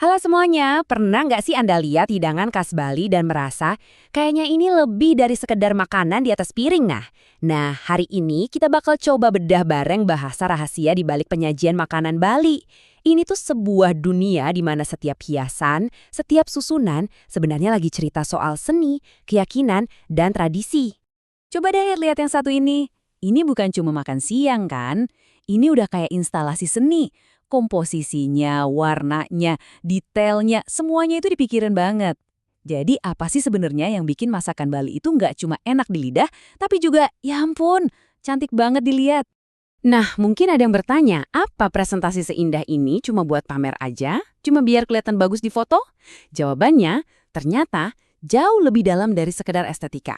Halo semuanya, pernah nggak sih Anda lihat hidangan khas Bali dan merasa kayaknya ini lebih dari sekedar makanan di atas piring? Nah, hari ini kita bakal coba bedah bareng bahasa rahasia di balik penyajian makanan Bali. Ini tuh sebuah dunia di mana setiap hiasan, setiap susunan sebenarnya lagi cerita soal seni, keyakinan, dan tradisi. Coba deh lihat yang satu ini. Ini bukan cuma makan siang kan? Ini udah kayak instalasi seni. Komposisinya, warnanya, detailnya, semuanya itu dipikirin banget. Jadi apa sih sebenarnya yang bikin masakan Bali itu nggak cuma enak di lidah, tapi juga, ya ampun, cantik banget dilihat. Nah, mungkin ada yang bertanya, apa presentasi seindah ini cuma buat pamer aja? Cuma biar kelihatan bagus di foto? Jawabannya, ternyata jauh lebih dalam dari sekedar estetika.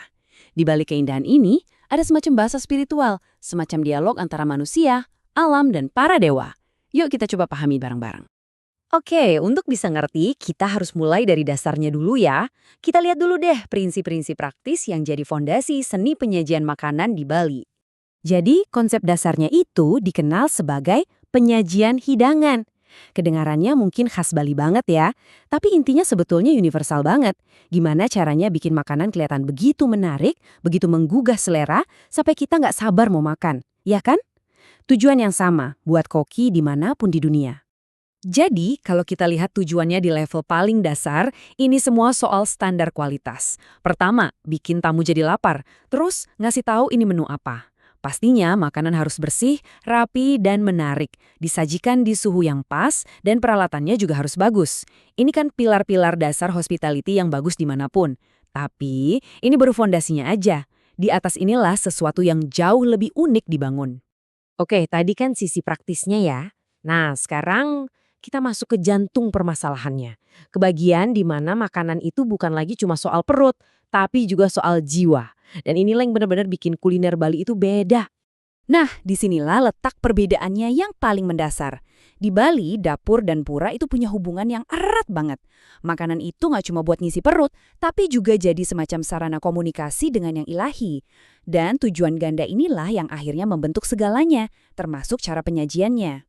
Di balik keindahan ini, ada semacam bahasa spiritual, semacam dialog antara manusia, alam, dan para dewa. Yuk kita coba pahami bareng-bareng. Oke, untuk bisa ngerti, kita harus mulai dari dasarnya dulu ya. Kita lihat dulu deh prinsip-prinsip praktis yang jadi fondasi seni penyajian makanan di Bali. Jadi, konsep dasarnya itu dikenal sebagai penyajian hidangan. Kedengarannya mungkin khas Bali banget ya, tapi intinya sebetulnya universal banget. Gimana caranya bikin makanan kelihatan begitu menarik, begitu menggugah selera, sampai kita nggak sabar mau makan, ya kan? Tujuan yang sama buat koki dimanapun di dunia. Jadi, kalau kita lihat tujuannya di level paling dasar, ini semua soal standar kualitas. Pertama, bikin tamu jadi lapar. Terus, ngasih tahu ini menu apa. Pastinya makanan harus bersih, rapi, dan menarik. Disajikan di suhu yang pas, dan peralatannya juga harus bagus. Ini kan pilar-pilar dasar hospitality yang bagus dimanapun. Tapi, ini baru fondasinya aja. Di atas inilah sesuatu yang jauh lebih unik dibangun. Oke, tadi kan sisi praktisnya ya. Nah, sekarang kita masuk ke jantung permasalahannya. Ke bagian di mana makanan itu bukan lagi cuma soal perut, tapi juga soal jiwa. Dan inilah yang benar-benar bikin kuliner Bali itu beda. Nah, disinilah letak perbedaannya yang paling mendasar. Di Bali, dapur dan pura itu punya hubungan yang erat banget. Makanan itu nggak cuma buat ngisi perut, tapi juga jadi semacam sarana komunikasi dengan yang ilahi. Dan tujuan ganda inilah yang akhirnya membentuk segalanya, termasuk cara penyajiannya.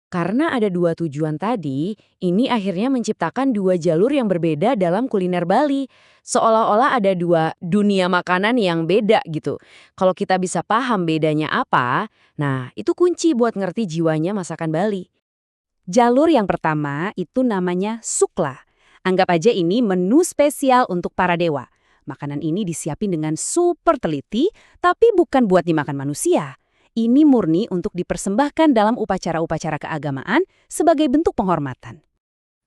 Karena ada dua tujuan tadi, ini akhirnya menciptakan dua jalur yang berbeda dalam kuliner Bali. Seolah-olah ada dua dunia makanan yang beda gitu. Kalau kita bisa paham bedanya apa, nah itu kunci buat ngerti jiwanya masakan Bali. Jalur yang pertama itu namanya sukla. Anggap aja ini menu spesial untuk para dewa. Makanan ini disiapin dengan super teliti, tapi bukan buat dimakan manusia. Ini murni untuk dipersembahkan dalam upacara-upacara keagamaan sebagai bentuk penghormatan.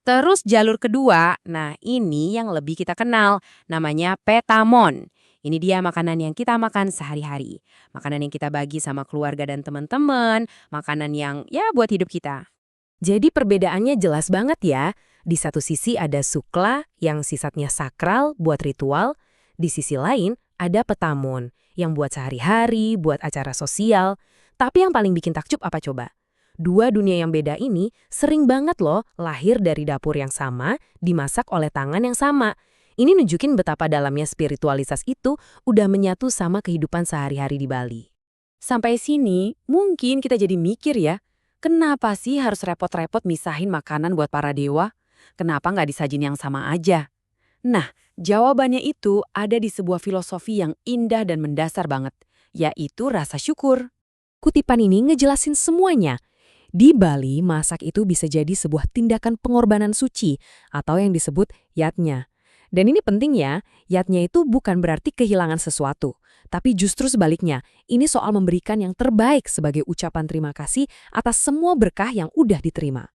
Terus jalur kedua, nah ini yang lebih kita kenal, namanya petamon. Ini dia makanan yang kita makan sehari-hari. Makanan yang kita bagi sama keluarga dan teman-teman, makanan yang ya buat hidup kita. Jadi perbedaannya jelas banget ya. Di satu sisi ada sukla yang sifatnya sakral buat ritual, di sisi lain ada petamon yang buat sehari-hari, buat acara sosial. Tapi yang paling bikin takjub apa coba? Dua dunia yang beda ini sering banget loh lahir dari dapur yang sama, dimasak oleh tangan yang sama. Ini nunjukin betapa dalamnya spiritualitas itu udah menyatu sama kehidupan sehari-hari di Bali. Sampai sini, mungkin kita jadi mikir ya, kenapa sih harus repot-repot misahin makanan buat para dewa? Kenapa nggak disajin yang sama aja? Nah, jawabannya itu ada di sebuah filosofi yang indah dan mendasar banget, yaitu rasa syukur. Kutipan ini ngejelasin semuanya. Di Bali, masak itu bisa jadi sebuah tindakan pengorbanan suci atau yang disebut yatnya. Dan ini penting ya, yatnya itu bukan berarti kehilangan sesuatu. Tapi justru sebaliknya, ini soal memberikan yang terbaik sebagai ucapan terima kasih atas semua berkah yang udah diterima.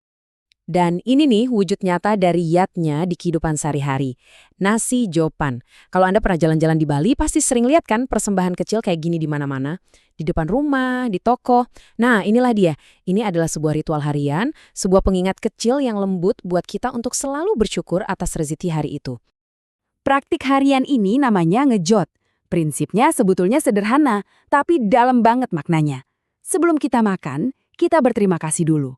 Dan ini nih wujud nyata dari yatnya di kehidupan sehari-hari. Nasi jopan. Kalau Anda pernah jalan-jalan di Bali, pasti sering lihat kan persembahan kecil kayak gini di mana-mana. Di depan rumah, di toko. Nah, inilah dia. Ini adalah sebuah ritual harian, sebuah pengingat kecil yang lembut buat kita untuk selalu bersyukur atas rezeki hari itu. Praktik harian ini namanya ngejot. Prinsipnya sebetulnya sederhana, tapi dalam banget maknanya. Sebelum kita makan, kita berterima kasih dulu.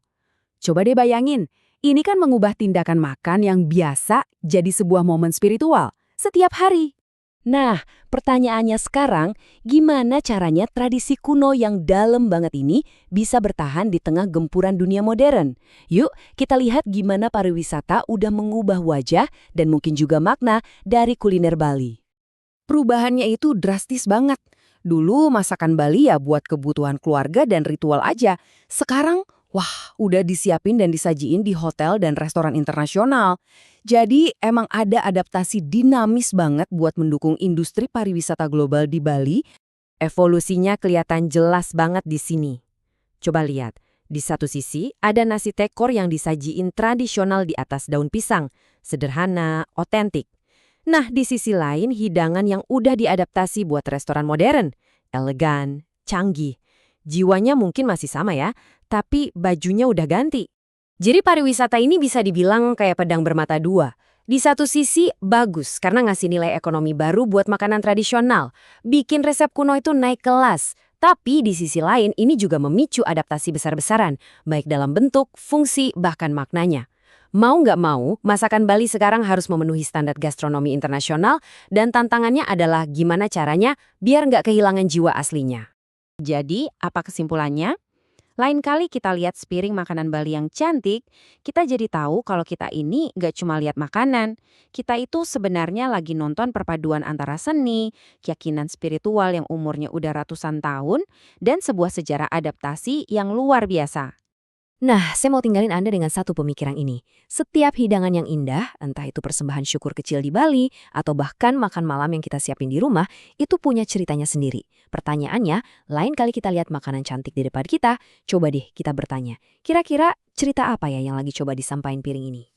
Coba deh bayangin, ini kan mengubah tindakan makan yang biasa jadi sebuah momen spiritual setiap hari. Nah, pertanyaannya sekarang, gimana caranya tradisi kuno yang dalam banget ini bisa bertahan di tengah gempuran dunia modern? Yuk, kita lihat gimana pariwisata udah mengubah wajah dan mungkin juga makna dari kuliner Bali. Perubahannya itu drastis banget. Dulu masakan Bali ya buat kebutuhan keluarga dan ritual aja. Sekarang, wah, udah disiapin dan disajiin di hotel dan restoran internasional. Jadi emang ada adaptasi dinamis banget buat mendukung industri pariwisata global di Bali. Evolusinya kelihatan jelas banget di sini. Coba lihat, di satu sisi ada nasi tekor yang disajiin tradisional di atas daun pisang, sederhana, otentik. Nah, di sisi lain hidangan yang udah diadaptasi buat restoran modern, elegan, canggih. Jiwanya mungkin masih sama ya, tapi bajunya udah ganti. Jadi pariwisata ini bisa dibilang kayak pedang bermata dua. Di satu sisi bagus karena ngasih nilai ekonomi baru buat makanan tradisional, bikin resep kuno itu naik kelas. Tapi di sisi lain ini juga memicu adaptasi besar-besaran, baik dalam bentuk, fungsi, bahkan maknanya. Mau nggak mau, masakan Bali sekarang harus memenuhi standar gastronomi internasional dan tantangannya adalah gimana caranya biar nggak kehilangan jiwa aslinya. Jadi, apa kesimpulannya? Lain kali kita lihat sepiring makanan Bali yang cantik, kita jadi tahu kalau kita ini nggak cuma lihat makanan. Kita itu sebenarnya lagi nonton perpaduan antara seni, keyakinan spiritual yang umurnya udah ratusan tahun, dan sebuah sejarah adaptasi yang luar biasa. Nah, saya mau tinggalin Anda dengan satu pemikiran ini. Setiap hidangan yang indah, entah itu persembahan syukur kecil di Bali, atau bahkan makan malam yang kita siapin di rumah, itu punya ceritanya sendiri. Pertanyaannya, lain kali kita lihat makanan cantik di depan kita, coba deh kita bertanya, kira-kira cerita apa ya yang lagi coba disampaikan piring ini?